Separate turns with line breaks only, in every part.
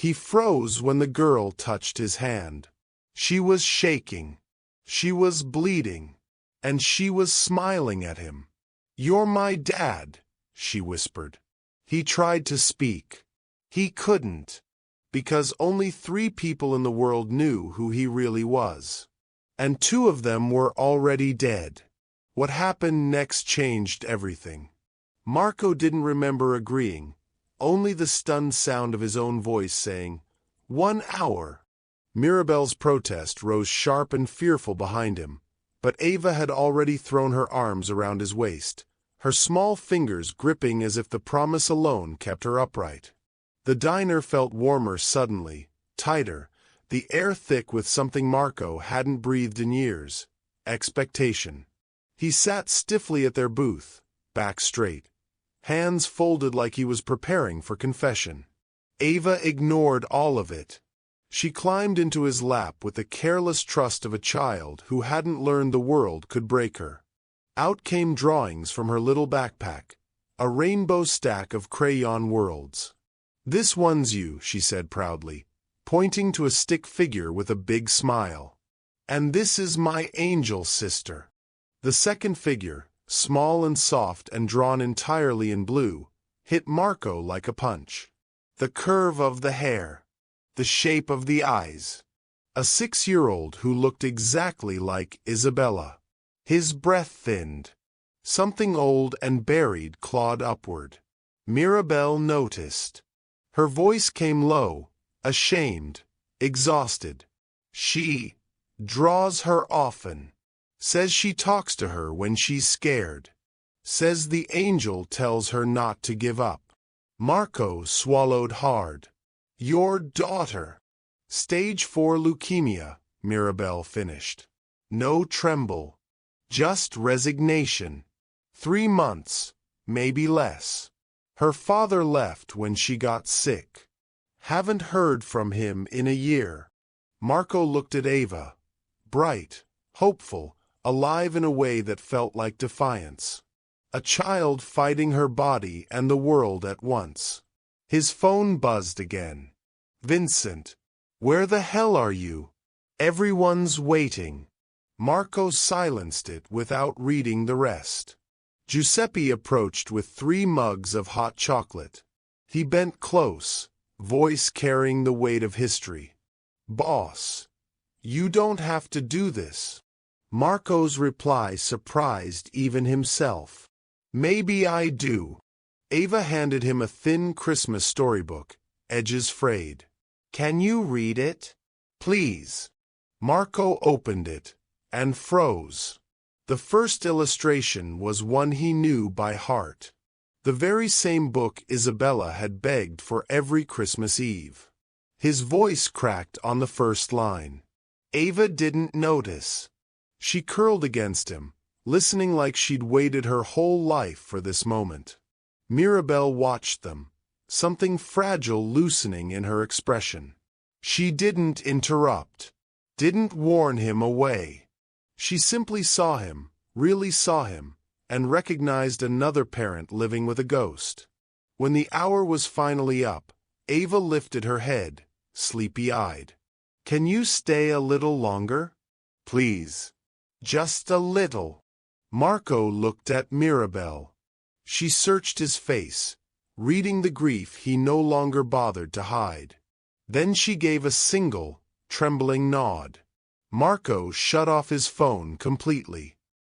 He froze when the girl touched his hand. She was shaking. She was bleeding. And she was smiling at him. "You're my dad," she whispered. He tried to speak. He couldn't, because only 3 people in the world knew who he really was. And 2 of them were already dead. What happened next changed everything. Marco didn't remember agreeing, only the stunned sound of his own voice saying, "1 hour." Mirabelle's protest rose sharp and fearful behind him, but Ava had already thrown her arms around his waist, her small fingers gripping as if the promise alone kept her upright. The diner felt warmer suddenly, tighter, the air thick with something Marco hadn't breathed in years: expectation. He sat stiffly at their booth, back straight, hands folded like he was preparing for confession. Ava ignored all of it. She climbed into his lap with the careless trust of a child who hadn't learned the world could break her. Out came drawings from her little backpack, a rainbow stack of crayon worlds. "This one's you," she said proudly, pointing to a stick figure with a big smile. "And this is my angel sister." The second figure, small and soft and drawn entirely in blue, hit Marco like a punch. The curve of the hair, the shape of the eyes. A 6-year-old who looked exactly like Isabella. His breath thinned. Something old and buried clawed upward. Mirabelle noticed. Her voice came low, ashamed, exhausted. "She draws her often. Says she talks to her when she's scared. Says the angel tells her not to give up." Marco swallowed hard. "Your daughter." "Stage 4 leukemia," Mirabelle finished. "No tremble. Just resignation. 3 months, maybe less. Her father left when she got sick. Haven't heard from him in a year." Marco looked at Ava. Bright, hopeful, alive in a way that felt like defiance. A child fighting her body and the world at once. His phone buzzed again. "Vincent, where the hell are you? Everyone's waiting." Marco silenced it without reading the rest. Giuseppe approached with 3 mugs of hot chocolate. He bent close, voice carrying the weight of history. "Boss, you don't have to do this." Marco's reply surprised even himself. "Maybe I do." Ava handed him a thin Christmas storybook, edges frayed. "Can you read it? Please." Marco opened it, and froze. The first illustration was one he knew by heart. The very same book Isabella had begged for every Christmas Eve. His voice cracked on the first line. Ava didn't notice. She curled against him, listening like she'd waited her whole life for this moment. Mirabelle watched them, something fragile loosening in her expression. She didn't interrupt, didn't warn him away. She simply saw him, really saw him, and recognized another parent living with a ghost. When the hour was finally up, Ava lifted her head, sleepy-eyed. "Can you stay a little longer? Please. Just a little." Marco looked at Mirabelle. She searched his face, reading the grief he no longer bothered to hide. Then she gave a single, trembling nod. Marco shut off his phone completely.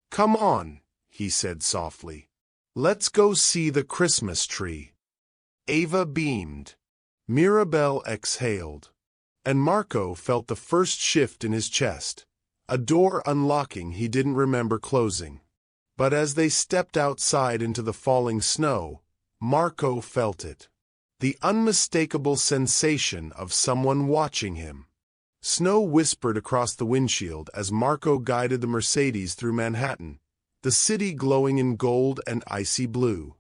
"Come on," he said softly. "Let's go see the Christmas tree." Ava beamed. Mirabelle exhaled. And Marco felt the first shift in his chest, a door unlocking he didn't remember closing. But as they stepped outside into the falling snow, Marco felt it. The unmistakable sensation of someone watching him. Snow whispered across the windshield as Marco guided the Mercedes through Manhattan, the city glowing in gold and icy blue.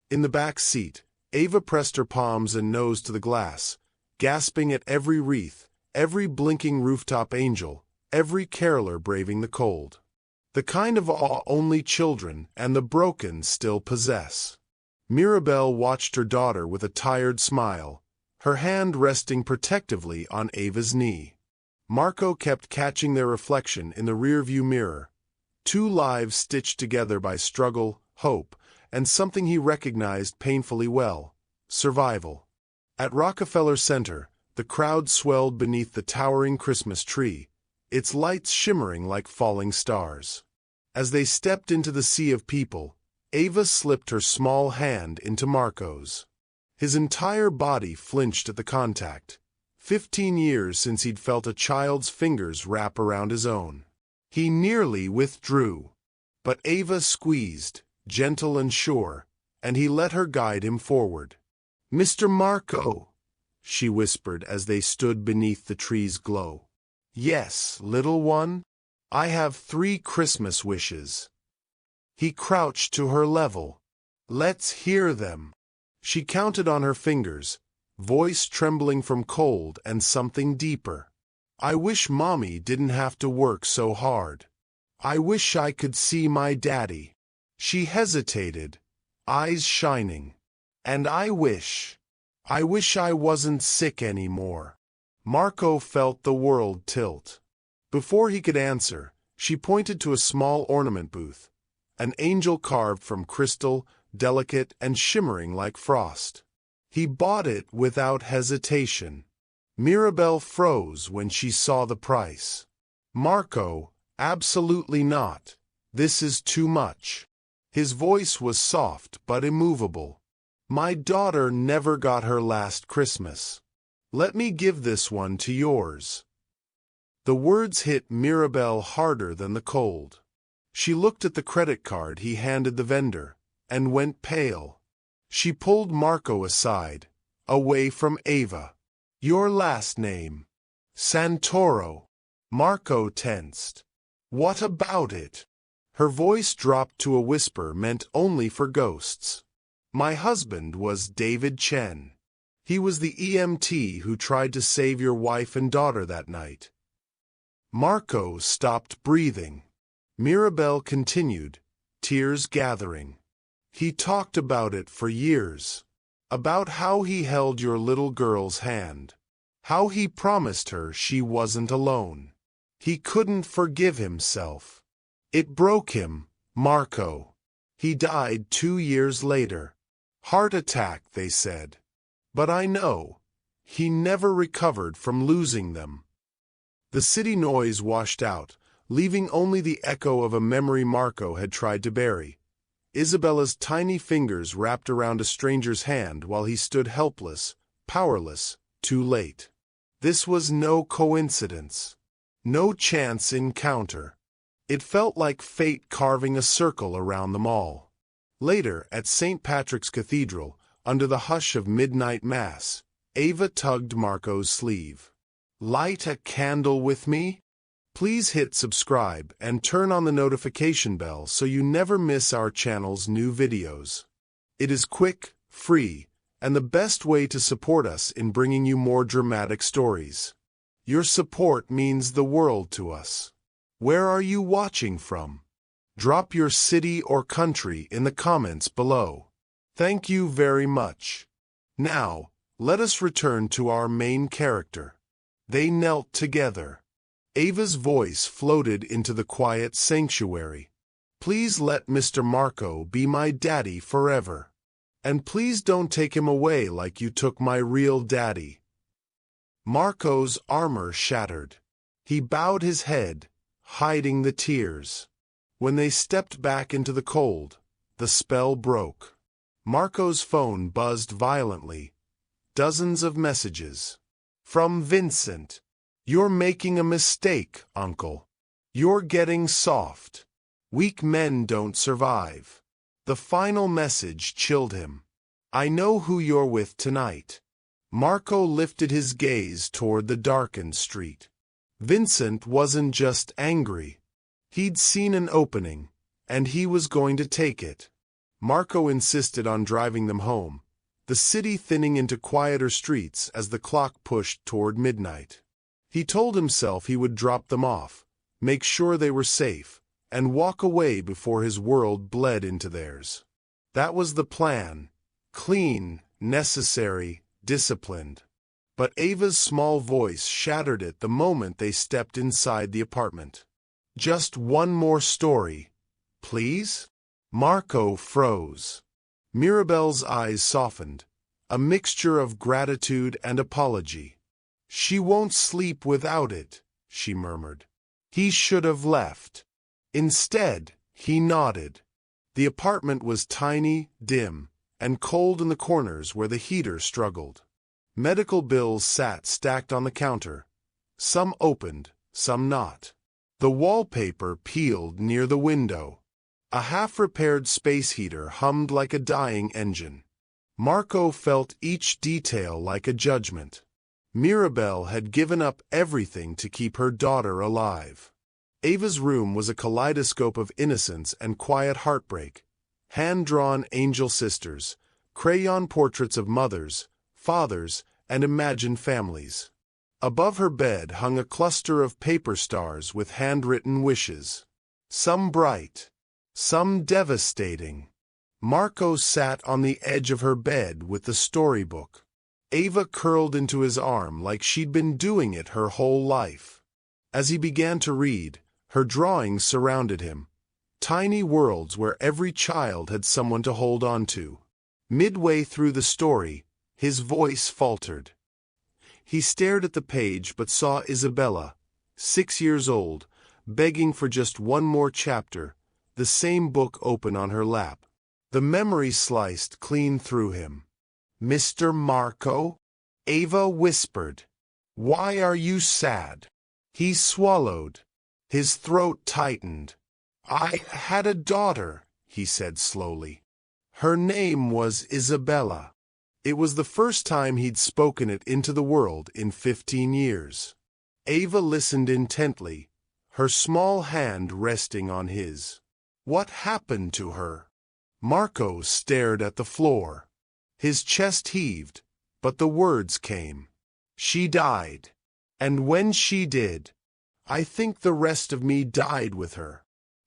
In the back seat, Ava pressed her palms and nose to the glass, gasping at every wreath, every blinking rooftop angel, every caroler braving the cold. The kind of awe only children and the broken still possess. Mirabelle watched her daughter with a tired smile, her hand resting protectively on Ava's knee. Marco kept catching their reflection in the rearview mirror, two lives stitched together by struggle, hope, and something he recognized painfully well: survival. At Rockefeller Center, the crowd swelled beneath the towering Christmas tree, its lights shimmering like falling stars. As they stepped into the sea of people, Ava slipped her small hand into Marco's. His entire body flinched at the contact. 15 years since he'd felt a child's fingers wrap around his own. He nearly withdrew, but Ava squeezed, gentle and sure, and he let her guide him forward. "Mr. Marco," she whispered as they stood beneath the tree's glow. "Yes, little one? I have 3 Christmas wishes." He crouched to her level. "Let's hear them." She counted on her fingers, voice trembling from cold and something deeper. "I wish Mommy didn't have to work so hard. I wish I could see my daddy." She hesitated, eyes shining. "And I wish I wasn't sick anymore." Marco felt the world tilt. Before he could answer, she pointed to a small ornament booth, an angel carved from crystal, delicate and shimmering like frost. He bought it without hesitation. Mirabelle froze when she saw the price. "Marco, absolutely not. This is too much." His voice was soft but immovable. "My daughter never got her last Christmas. Let me give this one to yours." The words hit Mirabelle harder than the cold. She looked at the credit card he handed the vendor, and went pale. She pulled Marco aside, away from Ava. "Your last name." "Santoro." Marco tensed. "What about it?" Her voice dropped to a whisper meant only for ghosts. "My husband was David Chen. He was the EMT who tried to save your wife and daughter that night." Marco stopped breathing. Mirabelle continued, tears gathering. "He talked about it for years. About how he held your little girl's hand. How he promised her she wasn't alone. He couldn't forgive himself. It broke him, Marco. He died 2 years later. Heart attack, they said. But I know. He never recovered from losing them." The city noise washed out, leaving only the echo of a memory Marco had tried to bury. Isabella's tiny fingers wrapped around a stranger's hand while he stood helpless, powerless, too late. This was no coincidence. No chance encounter. It felt like fate carving a circle around them all. Later, at St. Patrick's Cathedral, under the hush of midnight mass, Ava tugged Marco's sleeve. "Light a candle with me?" Please hit subscribe and turn on the notification bell so you never miss our channel's new videos. It is quick, free, and the best way to support us in bringing you more dramatic stories. Your support means the world to us. Where are you watching from? Drop your city or country in the comments below. Thank you very much. Now, let us return to our main character. They knelt together. Ava's voice floated into the quiet sanctuary. "Please let Mr. Marco be my daddy forever. And please don't take him away like you took my real daddy." Marco's armor shattered. He bowed his head, hiding the tears. When they stepped back into the cold, the spell broke. Marco's phone buzzed violently. Dozens of messages. From Vincent. "You're making a mistake, Uncle. You're getting soft. Weak men don't survive." The final message chilled him. "I know who you're with tonight." Marco lifted his gaze toward the darkened street. Vincent wasn't just angry. He'd seen an opening, and he was going to take it. Marco insisted on driving them home, the city thinning into quieter streets as the clock pushed toward midnight. He told himself he would drop them off, make sure they were safe, and walk away before his world bled into theirs. That was the plan. Clean, necessary, disciplined. But Ava's small voice shattered it the moment they stepped inside the apartment. "Just one more story, please?" Marco froze. Mirabelle's eyes softened, a mixture of gratitude and apology. "She won't sleep without it," she murmured. "He should have left." Instead, he nodded. The apartment was tiny, dim, and cold in the corners where the heater struggled. Medical bills sat stacked on the counter, some opened, some not. The wallpaper peeled near the window. A half-repaired space heater hummed like a dying engine. Marco felt each detail like a judgment. Mirabelle had given up everything to keep her daughter alive. Ava's room was a kaleidoscope of innocence and quiet heartbreak. Hand-drawn angel sisters, crayon portraits of mothers, fathers, and imagined families. Above her bed hung a cluster of paper stars with handwritten wishes. Some bright, some devastating. Marco sat on the edge of her bed with the storybook. Ava curled into his arm like she'd been doing it her whole life. As he began to read, her drawings surrounded him. Tiny worlds where every child had someone to hold on to. Midway through the story, his voice faltered. He stared at the page but saw Isabella, 6 years old, begging for just one more chapter, the same book open on her lap. The memory sliced clean through him. "Mr. Marco?" Ava whispered. "Why are you sad?" He swallowed. His throat tightened. "I had a daughter," he said slowly. "Her name was Isabella." It was the first time he'd spoken it into the world in 15 years. Ava listened intently, her small hand resting on his. "What happened to her?" Marco stared at the floor. His chest heaved, but the words came. "She died. And when she did, I think the rest of me died with her."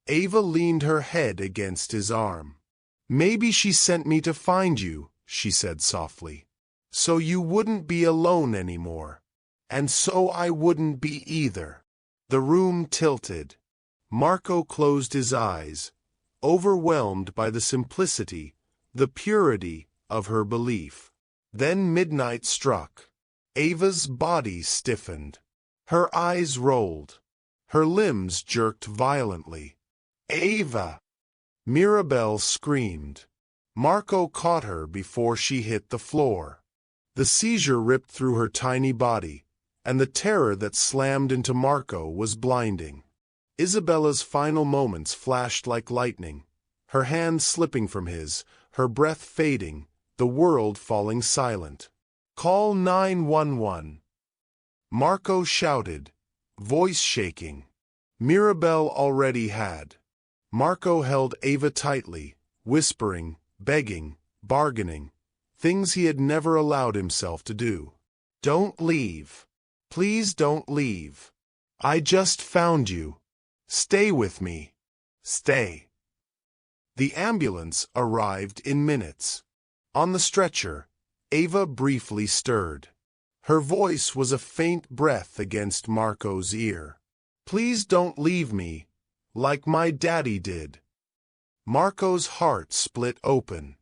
Ava leaned her head against his arm. "Maybe she sent me to find you," she said softly. "So you wouldn't be alone anymore. And so I wouldn't be either." The room tilted. Marco closed his eyes, overwhelmed by the simplicity, the purity of her belief. Then midnight struck. Ava's body stiffened. Her eyes rolled. Her limbs jerked violently. "Ava!" Mirabelle screamed. Marco caught her before she hit the floor. The seizure ripped through her tiny body, and the terror that slammed into Marco was blinding. Isabella's final moments flashed like lightning, her hand slipping from his, her breath fading, the world falling silent. "Call 911." Marco shouted, voice shaking. Mirabelle already had. Marco held Ava tightly, whispering, begging, bargaining, things he had never allowed himself to do. "Don't leave. Please don't leave. I just found you. Stay with me. Stay." The ambulance arrived in minutes. On the stretcher, Ava briefly stirred. Her voice was a faint breath against Marco's ear. "Please don't leave me, like my daddy did." Marco's heart split open.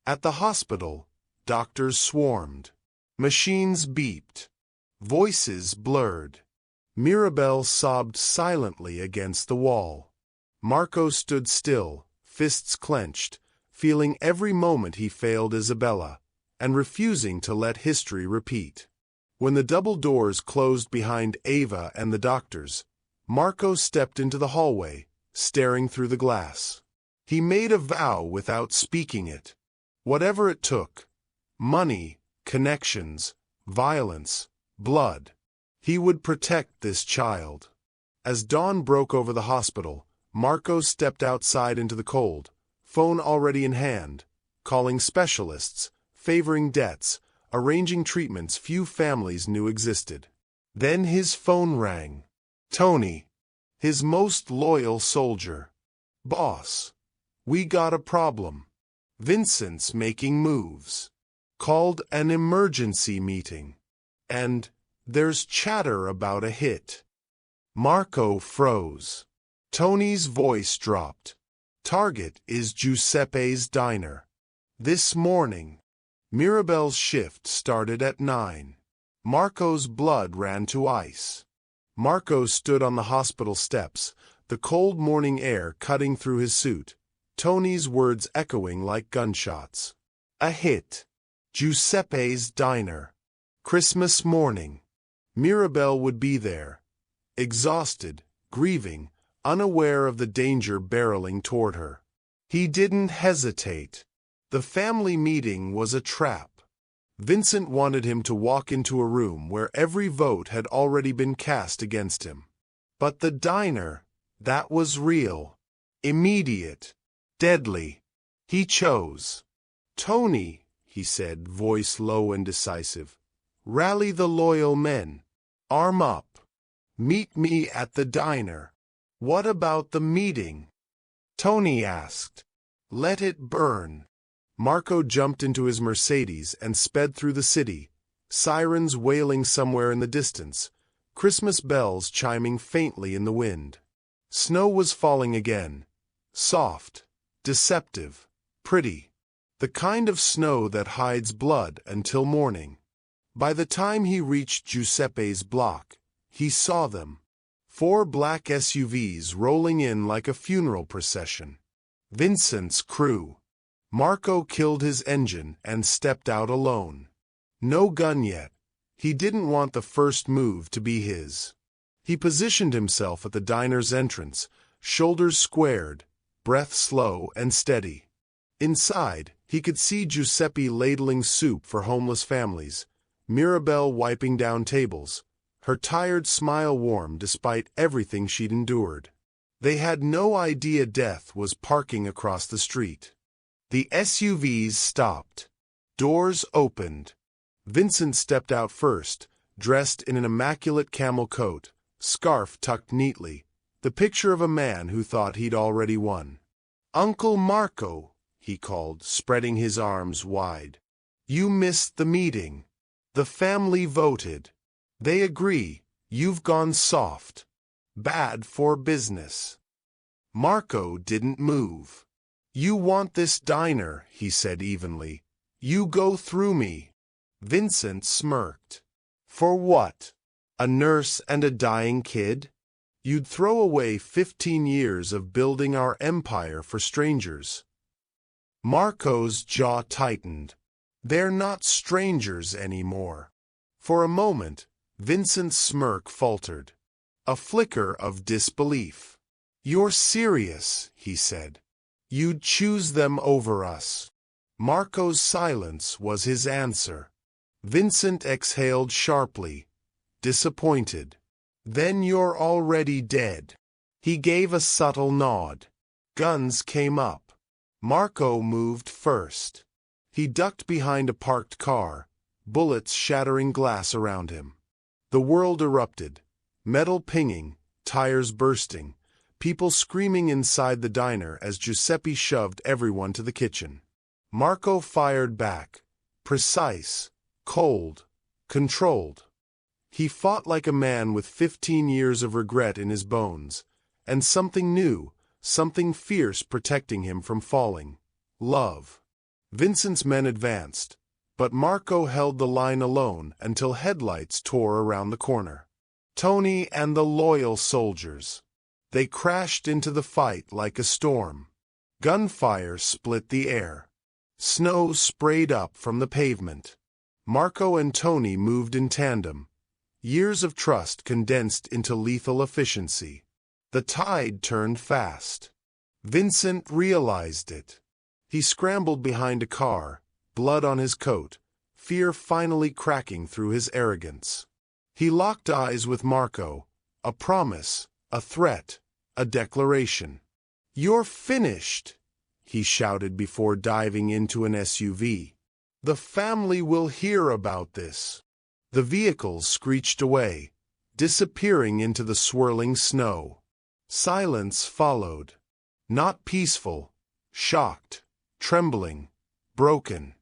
At the hospital, doctors swarmed. Machines beeped. Voices blurred. Mirabelle sobbed silently against the wall. Marco stood still, fists clenched, feeling every moment he failed Isabella, and refusing to let history repeat. When the double doors closed behind Ava and the doctors, Marco stepped into the hallway, staring through the glass. He made a vow without speaking it. Whatever it took, money, connections, violence, blood, he would protect this child. As dawn broke over the hospital, Marco stepped outside into the cold, phone already in hand, calling specialists, favoring debts, arranging treatments few families knew existed. Then his phone rang. Tony, his most loyal soldier. "Boss, we got a problem. Vincent's making moves. Called an emergency meeting." And there's chatter about a hit. Marco froze. Tony's voice dropped. Target is Giuseppe's diner. This morning. Mirabel's shift started at 9. Marco's blood ran to ice. Marco stood on the hospital steps, the cold morning air cutting through his suit, Tony's words echoing like gunshots. A hit. Giuseppe's diner. Christmas morning. Mirabel would be there. Exhausted, grieving, unaware of the danger barreling toward her. He didn't hesitate. The family meeting was a trap. Vincent wanted him to walk into a room where every vote had already been cast against him. But the diner, that was real. Immediate. Deadly. He chose. Tony, he said, voice low and decisive. Rally the loyal men. Arm up. Meet me at the diner. What about the meeting? Tony asked. Let it burn. Marco jumped into his Mercedes and sped through the city, sirens wailing somewhere in the distance, Christmas bells chiming faintly in the wind. Snow was falling again. Soft, deceptive, pretty. The kind of snow that hides blood until morning. By the time he reached Giuseppe's block, he saw them. 4 black SUVs rolling in like a funeral procession. Vincent's crew. Marco killed his engine and stepped out alone. No gun yet. He didn't want the first move to be his. He positioned himself at the diner's entrance, shoulders squared, breath slow and steady. Inside, he could see Giuseppe ladling soup for homeless families, Mirabel wiping down tables, her tired smile warm despite everything she'd endured. They had no idea death was parking across the street. The SUVs stopped. Doors opened. Vincent stepped out first, dressed in an immaculate camel coat, scarf tucked neatly, the picture of a man who thought he'd already won. Uncle Marco, he called, spreading his arms wide. You missed the meeting. The family voted. They agree. You've gone soft. Bad for business. Marco didn't move. You want this diner, he said evenly. You go through me. Vincent smirked. For what? A nurse and a dying kid? You'd throw away 15 years of building our empire for strangers. Marco's jaw tightened. They're not strangers anymore. For a moment, Vincent's smirk faltered. A flicker of disbelief. You're serious, he said. You'd choose them over us. Marco's silence was his answer. Vincent exhaled sharply, disappointed. Then you're already dead. He gave a subtle nod. Guns came up. Marco moved first. He ducked behind a parked car, bullets shattering glass around him. The world erupted, metal pinging, tires bursting, people screaming inside the diner as Giuseppe shoved everyone to the kitchen. Marco fired back, precise, cold, controlled. He fought like a man with 15 years of regret in his bones, and something new, something fierce protecting him from falling. Love. Vincent's men advanced, but Marco held the line alone until headlights tore around the corner. Tony and the loyal soldiers. They crashed into the fight like a storm. Gunfire split the air. Snow sprayed up from the pavement. Marco and Tony moved in tandem. Years of trust condensed into lethal efficiency. The tide turned fast. Vincent realized it. He scrambled behind a car, blood on his coat, fear finally cracking through his arrogance. He locked eyes with Marco, a promise, a threat, a declaration. You're finished, he shouted before diving into an SUV. The family will hear about this. The vehicles screeched away, disappearing into the swirling snow. Silence followed. Not peaceful, shocked, trembling, broken.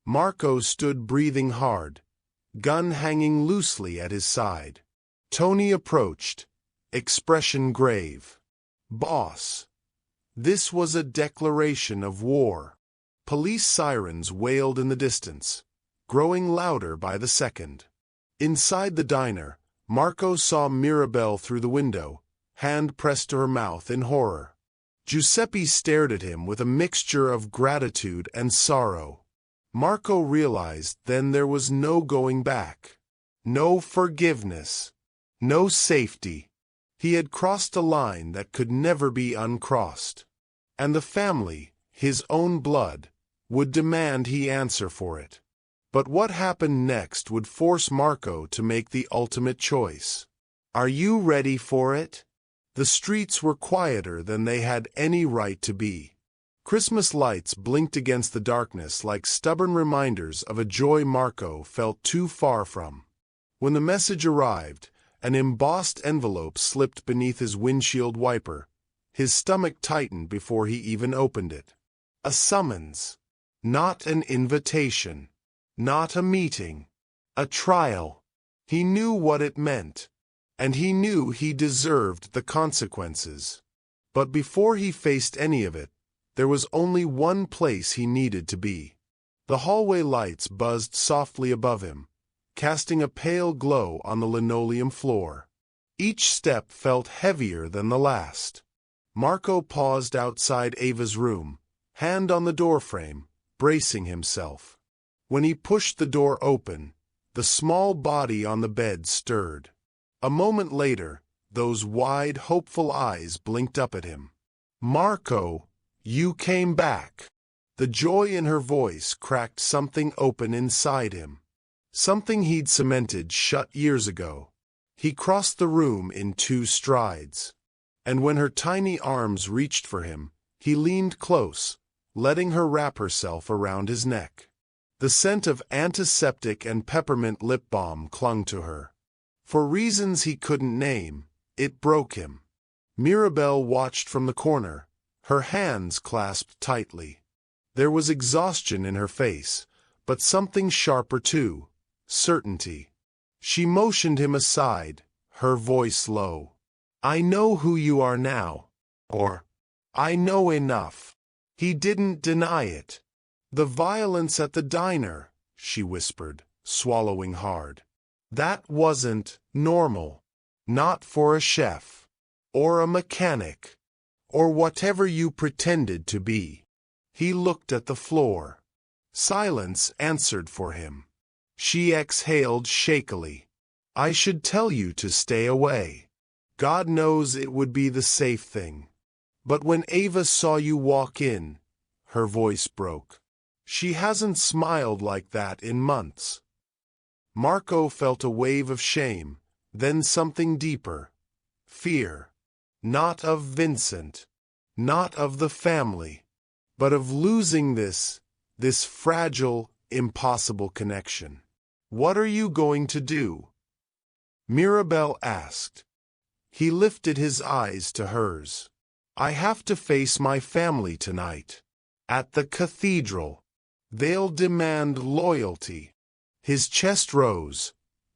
Marco stood breathing hard, gun hanging loosely at his side. Tony approached, expression grave. "Boss." This was a declaration of war. Police sirens wailed in the distance, growing louder by the second. Inside the diner, Marco saw Mirabelle through the window, hand pressed to her mouth in horror. Giuseppe stared at him with a mixture of gratitude and sorrow. Marco realized then there was no going back. No forgiveness. No safety. He had crossed a line that could never be uncrossed. And the family, his own blood, would demand he answer for it. But what happened next would force Marco to make the ultimate choice. Are you ready for it? The streets were quieter than they had any right to be. Christmas lights blinked against the darkness like stubborn reminders of a joy Marco felt too far from. When the message arrived, an embossed envelope slipped beneath his windshield wiper. His stomach tightened before he even opened it. A summons. Not an invitation. Not a meeting. A trial. He knew what it meant. And he knew he deserved the consequences. But before he faced any of it, there was only one place he needed to be. The hallway lights buzzed softly above him, casting a pale glow on the linoleum floor. Each step felt heavier than the last. Marco paused outside Ava's room, hand on the doorframe, bracing himself. When he pushed the door open, the small body on the bed stirred. A moment later, those wide, hopeful eyes blinked up at him. "Marco, you came back." The joy in her voice cracked something open inside him. Something he'd cemented shut years ago. He crossed the room in 2 strides. And when her tiny arms reached for him, he leaned close, letting her wrap herself around his neck. The scent of antiseptic and peppermint lip balm clung to her. For reasons he couldn't name, it broke him. Mirabelle watched from the corner, her hands clasped tightly. There was exhaustion in her face, but something sharper too, certainty. She motioned him aside, her voice low. "I know who you are now." Or, "I know enough." He didn't deny it. "The violence at the diner," she whispered, swallowing hard. "That wasn't normal. Not for a chef. Or a mechanic. Or whatever you pretended to be." He looked at the floor. Silence answered for him. She exhaled shakily. "I should tell you to stay away. God knows it would be the safe thing. But when Ava saw you walk in," her voice broke. "She hasn't smiled like that in months." Marco felt a wave of shame, then something deeper. Fear. Not of Vincent. Not of the family. But of losing this fragile, impossible connection. "What are you going to do?" Mirabelle asked. He lifted his eyes to hers. "I have to face my family tonight. At the cathedral. They'll demand loyalty." His chest rose,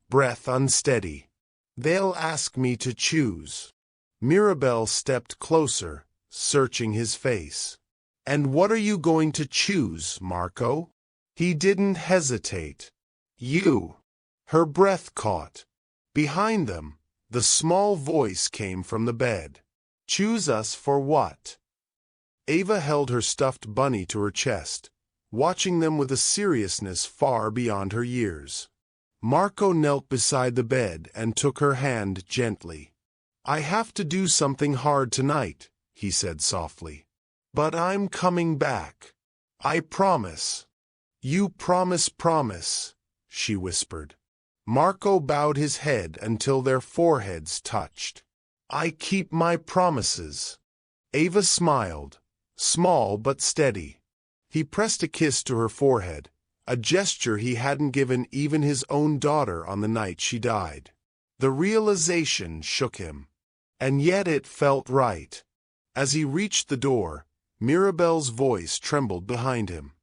breath unsteady. "They'll ask me to choose." Mirabelle stepped closer, searching his face. "And what are you going to choose, Marco?" He didn't hesitate. "You." Her breath caught. Behind them, the small voice came from the bed. "Choose us for what?" Ava held her stuffed bunny to her chest, watching them with a seriousness far beyond her years. Marco knelt beside the bed and took her hand gently. "I have to do something hard tonight," he said softly. "But I'm coming back. I promise." "You promise," she whispered. Marco bowed his head until their foreheads touched. "I keep my promises." Ava smiled, small but steady. He pressed a kiss to her forehead, a gesture he hadn't given even his own daughter on the night she died. The realization shook him. And yet it felt right. As he reached the door, Mirabelle's voice trembled behind him.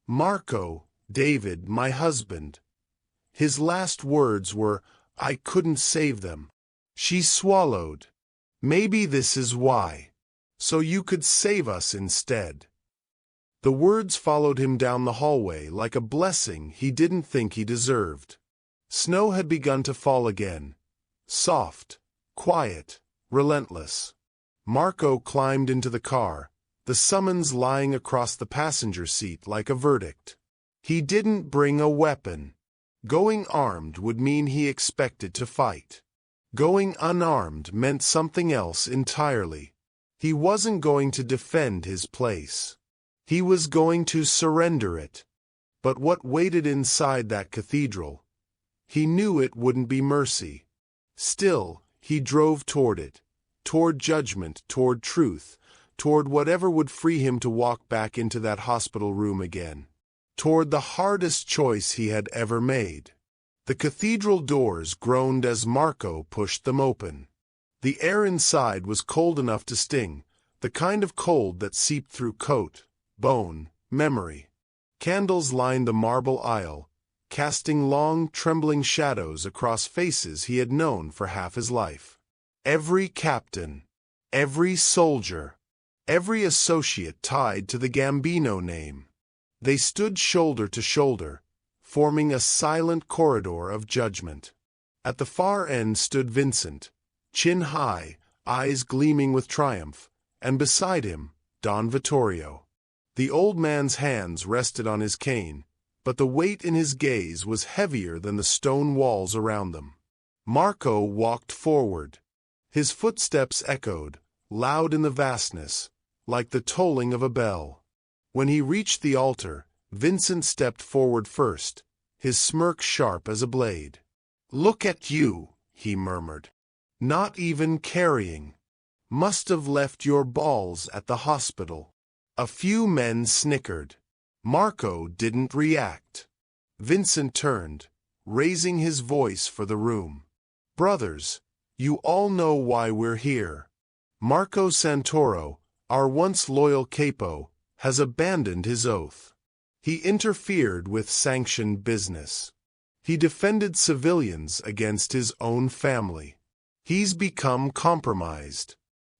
"Marco, David, my husband. His last words were, "I couldn't save them." She swallowed. "Maybe this is why. So you could save us instead." The words followed him down the hallway like a blessing he didn't think he deserved. Snow had begun to fall again. Soft, quiet, relentless. Marco climbed into the car, the summons lying across the passenger seat like a verdict. He didn't bring a weapon. Going armed would mean he expected to fight. Going unarmed meant something else entirely. He wasn't going to defend his place. He was going to surrender it. But what waited inside that cathedral? He knew it wouldn't be mercy. Still, he drove toward it, toward judgment, toward truth, toward whatever would free him to walk back into that hospital room again. Toward the hardest choice he had ever made. The cathedral doors groaned as Marco pushed them open. The air inside was cold enough to sting, the kind of cold that seeped through coat, bone, memory. Candles lined the marble aisle, casting long, trembling shadows across faces he had known for half his life. Every captain, every soldier, every associate tied to the Gambino name. They stood shoulder to shoulder, forming a silent corridor of judgment. At the far end stood Vincent, chin high, eyes gleaming with triumph, and beside him, Don Vittorio. The old man's hands rested on his cane, but the weight in his gaze was heavier than the stone walls around them. Marco walked forward. His footsteps echoed, loud in the vastness, like the tolling of a bell. When he reached the altar, Vincent stepped forward first, his smirk sharp as a blade. "Look at you," he murmured. "Not even carrying. Must have left your balls at the hospital." A few men snickered. Marco didn't react. Vincent turned, raising his voice for the room. "Brothers, you all know why we're here. Marco Santoro, our once loyal capo, has abandoned his oath. He interfered with sanctioned business. He defended civilians against his own family. He's become compromised.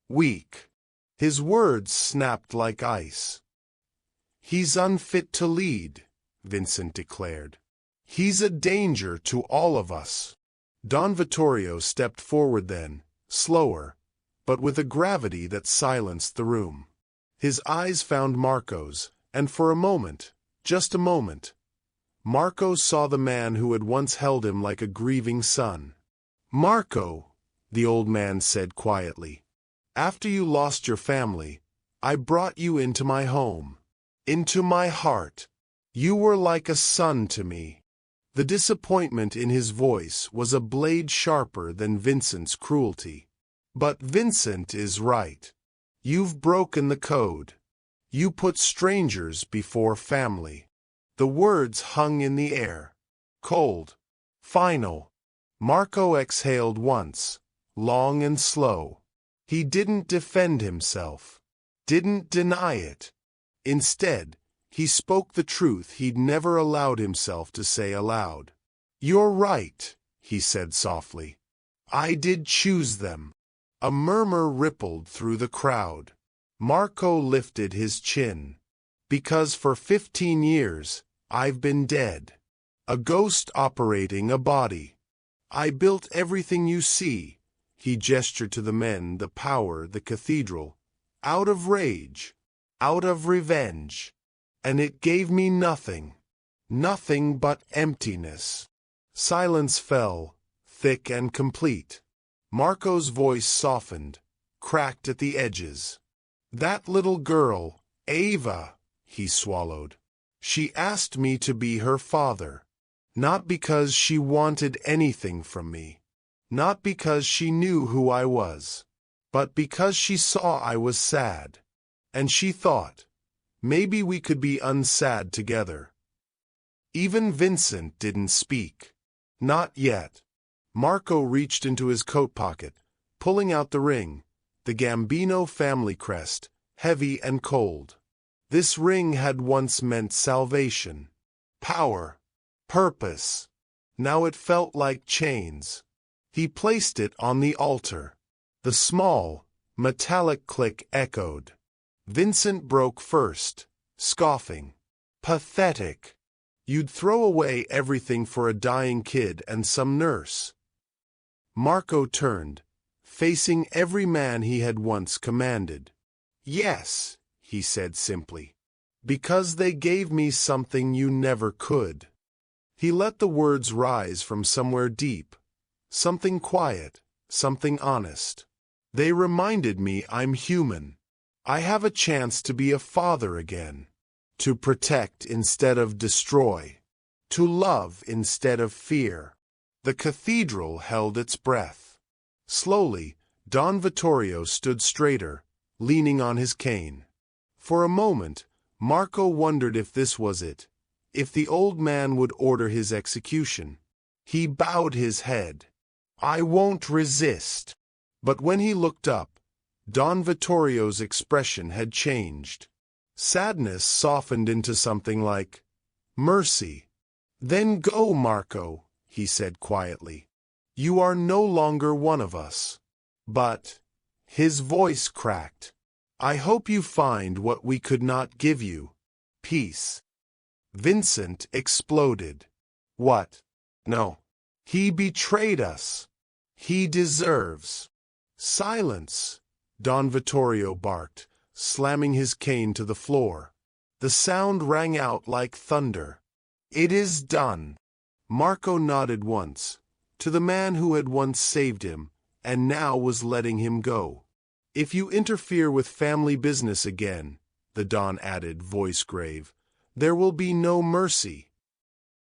Weak." His words snapped like ice. "He's unfit to lead," Vincent declared. "He's a danger to all of us." Don Vittorio stepped forward then, slower, but with a gravity that silenced the room. His eyes found Marco's, and for a moment, just a moment, Marco saw the man who had once held him like a grieving son. "Marco," the old man said quietly, "after you lost your family, I brought you into my home, into my heart. You were like a son to me." The disappointment in his voice was a blade sharper than Vincent's cruelty. "But Vincent is right. You've broken the code. You put strangers before family." The words hung in the air. Cold. Final. Marco exhaled once, long and slow. He didn't defend himself. Didn't deny it. Instead, he spoke the truth he'd never allowed himself to say aloud. "You're right," he said softly. "I did choose them." A murmur rippled through the crowd. Marco lifted his chin. "Because for 15 years, I've been dead. A ghost operating a body. I built everything you see." He gestured to the men, the power, the cathedral. "Out of rage. Out of revenge. And it gave me nothing. Nothing but emptiness." Silence fell, thick and complete. Marco's voice softened, cracked at the edges. "That little girl, Ava," he swallowed. "She asked me to be her father. Not because she wanted anything from me. Not because she knew who I was. But because she saw I was sad. And she thought, maybe we could be unsad together." Even Vincent didn't speak. Not yet. Marco reached into his coat pocket, pulling out the ring, the Gambino family crest, heavy and cold. This ring had once meant salvation, power, purpose. Now it felt like chains. He placed it on the altar. The small, metallic click echoed. Vincent broke first, scoffing. Pathetic. You'd throw away everything for a dying kid and some nurse. Marco turned, facing every man he had once commanded. Yes, he said simply. Because they gave me something you never could. He let the words rise from somewhere deep. Something quiet, something honest. They reminded me I'm human. I have a chance to be a father again. To protect instead of destroy. To love instead of fear. The cathedral held its breath. Slowly, Don Vittorio stood straighter, leaning on his cane. For a moment, Marco wondered if this was it, if the old man would order his execution. He bowed his head. I won't resist. But when he looked up, Don Vittorio's expression had changed. Sadness softened into something like mercy. Then go, Marco, he said quietly. You are no longer one of us. But, his voice cracked, I hope you find what we could not give you. Peace. Vincent exploded. What? No. He betrayed us. He deserves. Silence, Don Vittorio barked, slamming his cane to the floor. The sound rang out like thunder. It is done. Marco nodded once, to the man who had once saved him, and now was letting him go. If you interfere with family business again, the Don added, voice grave, there will be no mercy.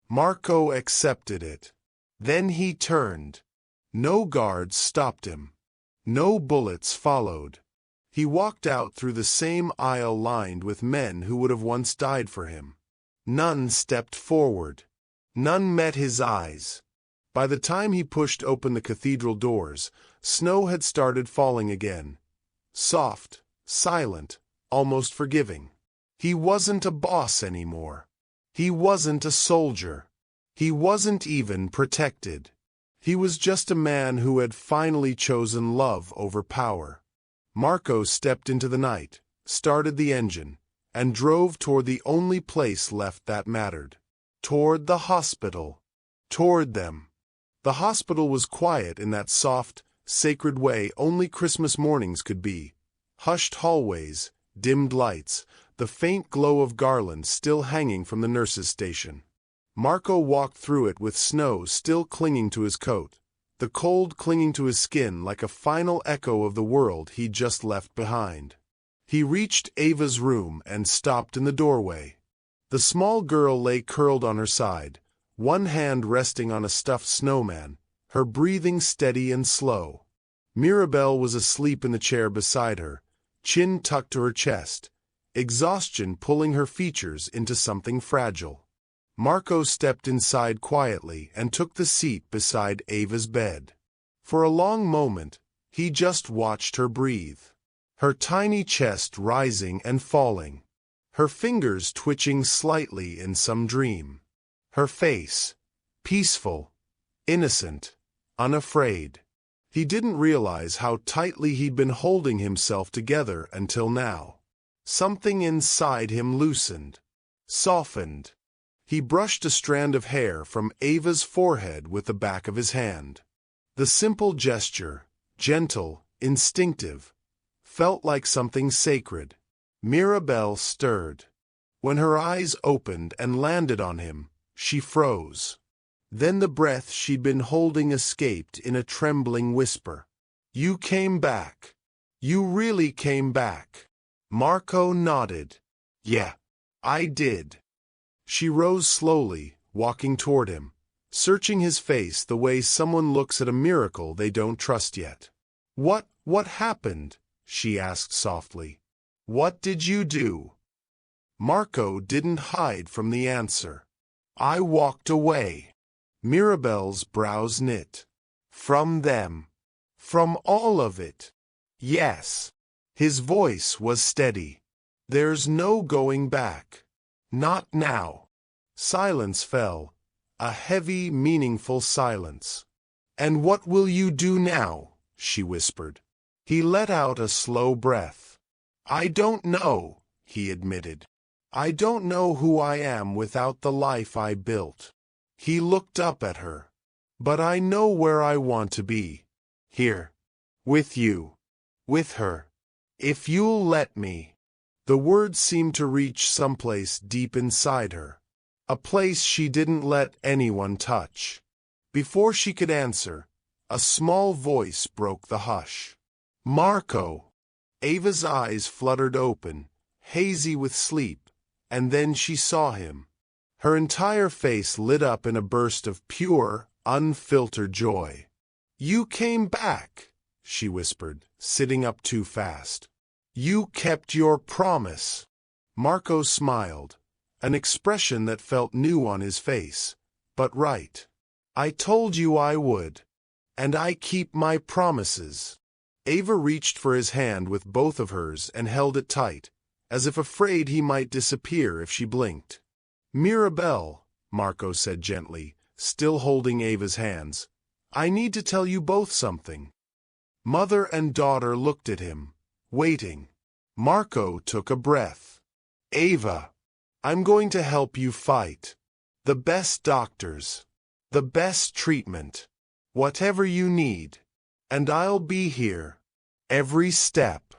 Marco accepted it. Then he turned. No guards stopped him. No bullets followed. He walked out through the same aisle lined with men who would have once died for him. None stepped forward. None met his eyes. By the time he pushed open the cathedral doors, snow had started falling again. Soft, silent, almost forgiving. He wasn't a boss anymore. He wasn't a soldier. He wasn't even protected. He was just a man who had finally chosen love over power. Marco stepped into the night, started the engine, and drove toward the only place left that mattered. Toward the hospital. Toward them. The hospital was quiet in that soft, sacred way only Christmas mornings could be. Hushed hallways, dimmed lights, the faint glow of garlands still hanging from the nurse's station. Marco walked through it with snow still clinging to his coat, the cold clinging to his skin like a final echo of the world he'd just left behind. He reached Ava's room and stopped in the doorway. The small girl lay curled on her side, one hand resting on a stuffed snowman, her breathing steady and slow. Mirabelle was asleep in the chair beside her, chin tucked to her chest, exhaustion pulling her features into something fragile. Marco stepped inside quietly and took the seat beside Ava's bed. For a long moment, he just watched her breathe. Her tiny chest rising and falling. Her fingers twitching slightly in some dream. Her face, peaceful, innocent, unafraid. He didn't realize how tightly he'd been holding himself together until now. Something inside him loosened, softened. He brushed a strand of hair from Ava's forehead with the back of his hand. The simple gesture, gentle, instinctive, felt like something sacred. Mirabelle stirred. When her eyes opened and landed on him, she froze. Then the breath she'd been holding escaped in a trembling whisper. You came back. You really came back. Marco nodded. Yeah, I did. She rose slowly, walking toward him, searching his face the way someone looks at a miracle they don't trust yet. What happened? She asked softly. What did you do? Marco didn't hide from the answer. I walked away. Mirabelle's brows knit. From them. From all of it. Yes. His voice was steady. There's no going back. Not now. Silence fell, A heavy, meaningful silence. "And what will you do now?" she whispered. He let out a slow breath. "I don't know," he admitted. "I don't know who I am without the life I built." He looked up at her. "But I know where I want to be. Here. With you. With her. If you'll let me." The words seemed to reach someplace deep inside her. A place she didn't let anyone touch. Before she could answer, a small voice broke the hush. "Marco!" Ava's eyes fluttered open, hazy with sleep, and then she saw him. Her entire face lit up in a burst of pure, unfiltered joy. "You came back," she whispered, sitting up too fast. "You kept your promise." Marco smiled, an expression that felt new on his face, but right. "I told you I would. And I keep my promises." Ava reached for his hand with both of hers and held it tight, as if afraid he might disappear if she blinked. "Mirabelle," Marco said gently, still holding Ava's hands, "I need to tell you both something." Mother and daughter looked at him, waiting. Marco took a breath. "Ava, I'm going to help you fight. The best doctors. The best treatment. Whatever you need. And I'll be here. Every step.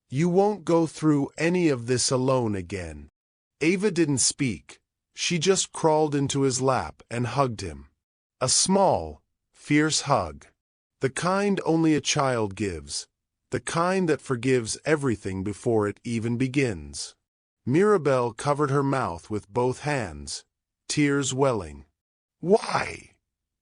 You won't go through any of this alone again." Ava didn't speak. She just crawled into his lap and hugged him. A small, fierce hug. The kind only a child gives. The kind that forgives everything before it even begins. Mirabelle covered her mouth with both hands, tears welling. "Why?"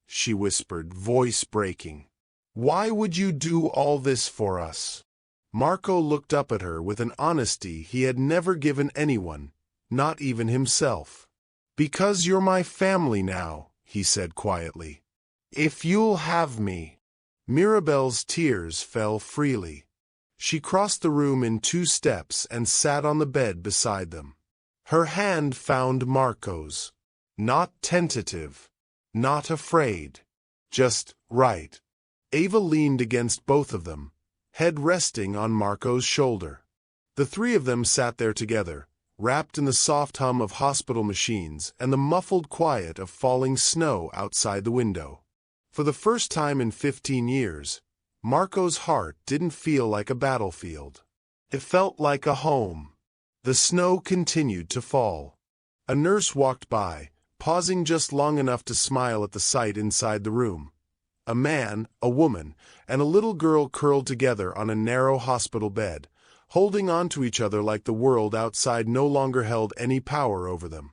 she whispered, voice breaking. "Why would you do all this for us?" Marco looked up at her with an honesty he had never given anyone, not even himself. "Because you're my family now," he said quietly. "If you'll have me." Mirabelle's tears fell freely. She crossed the room in 2 steps and sat on the bed beside them. Her hand found Marco's. Not tentative. Not afraid. Just right. Ava leaned against both of them, head resting on Marco's shoulder. The 3 of them sat there together, wrapped in the soft hum of hospital machines and the muffled quiet of falling snow outside the window. For the first time in 15 years, Marco's heart didn't feel like a battlefield. It felt like a home. The snow continued to fall. A nurse walked by, pausing just long enough to smile at the sight inside the room. A man, a woman, and a little girl curled together on a narrow hospital bed, holding on to each other like the world outside no longer held any power over them.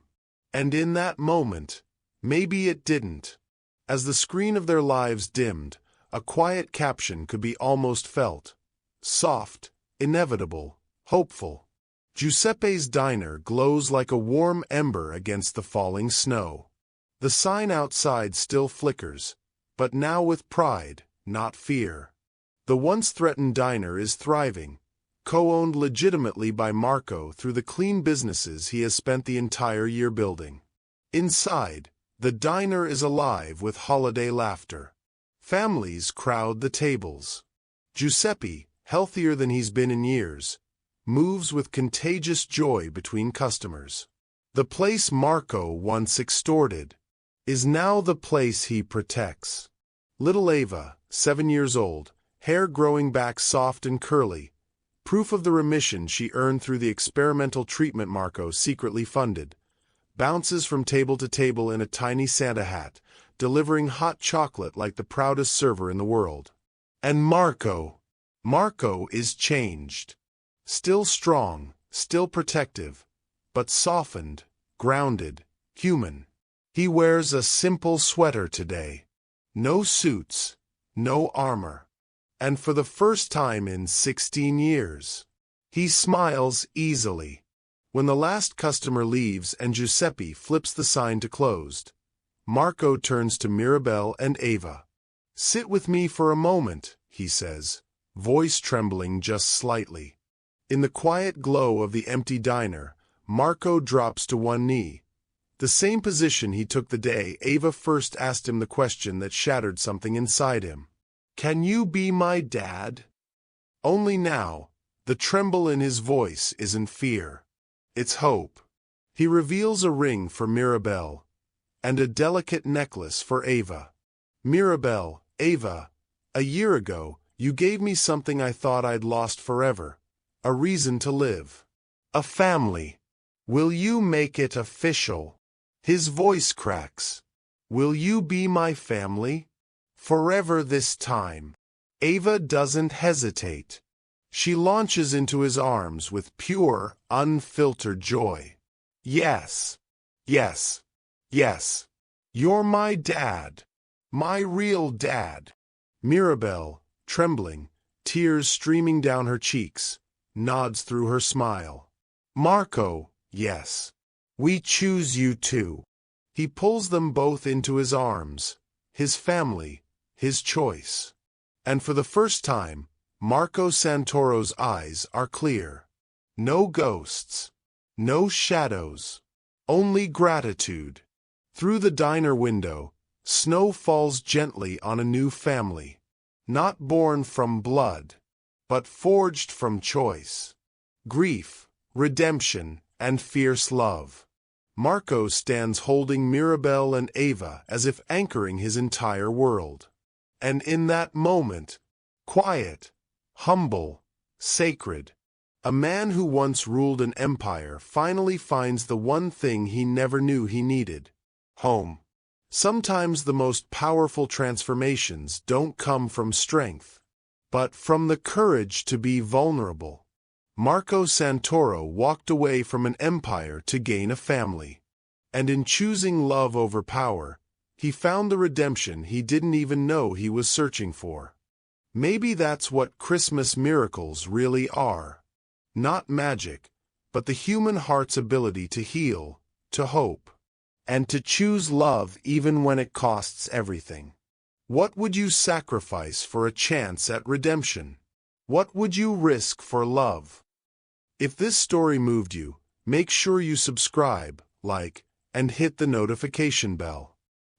And in that moment, maybe it didn't. As the screen of their lives dimmed, a quiet caption could be almost felt. Soft, inevitable, hopeful. "Giuseppe's Diner glows like a warm ember against the falling snow." The sign outside still flickers, but now with pride, not fear. The once threatened diner is thriving, co-owned legitimately by Marco through the clean businesses he has spent the entire year building. Inside, the diner is alive with holiday laughter. Families crowd the tables. Giuseppe, healthier than he's been in years, moves with contagious joy between customers. The place Marco once extorted is now the place he protects. Little Ava, 7 years old, hair growing back soft and curly, proof of the remission she earned through the experimental treatment Marco secretly funded, bounces from table to table in a tiny Santa hat, delivering hot chocolate like the proudest server in the world. And Marco is changed. Still strong, still protective, but softened, grounded, human. He wears a simple sweater today. No suits, no armor. And for the first time in 16 years, he smiles easily. When the last customer leaves and Giuseppe flips the sign to closed, Marco turns to Mirabelle and Ava. "Sit with me for a moment," he says, voice trembling just slightly. In the quiet glow of the empty diner, Marco drops to one knee, The same position he took the day Ava first asked him the question that shattered something inside him. Can you be my dad? Only now, the tremble in his voice isn't fear. It's hope. He reveals a ring for Mirabelle, and a delicate necklace for Ava. Mirabelle, Ava, a year ago, you gave me something I thought I'd lost forever. A reason to live. A family. Will you make it official? His voice cracks. Will you be my family? Forever this time. Ava doesn't hesitate. She launches into his arms with pure, unfiltered joy. Yes. Yes. Yes. You're my dad. My real dad. Mirabelle, trembling, tears streaming down her cheeks, nods through her smile. Marco, yes. We choose you too. He pulls them both into his arms, his family, his choice. And for the first time, Marco Santoro's eyes are clear. No ghosts. No shadows. Only gratitude. Through the diner window, snow falls gently on a new family. Not born from blood, but forged from choice. Grief, redemption, and fierce love. Marco stands holding Mirabelle and Ava as if anchoring his entire world. And in that moment, quiet, humble, sacred, a man who once ruled an empire finally finds the one thing he never knew he needed: home. Sometimes the most powerful transformations don't come from strength, but from the courage to be vulnerable. Marco Santoro walked away from an empire to gain a family. And in choosing love over power, he found the redemption he didn't even know he was searching for. Maybe that's what Christmas miracles really are. Not magic, but the human heart's ability to heal, to hope, and to choose love even when it costs everything. What would you sacrifice for a chance at redemption? What would you risk for love? If this story moved you, make sure you subscribe, like, and hit the notification bell.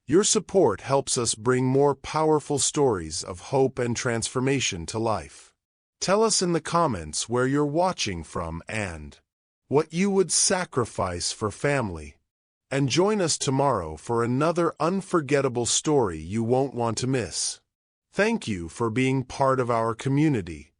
Your support helps us bring more powerful stories of hope and transformation to life. Tell us in the comments where you're watching from and what you would sacrifice for family. And join us tomorrow for another unforgettable story you won't want to miss. Thank you for being part of our community.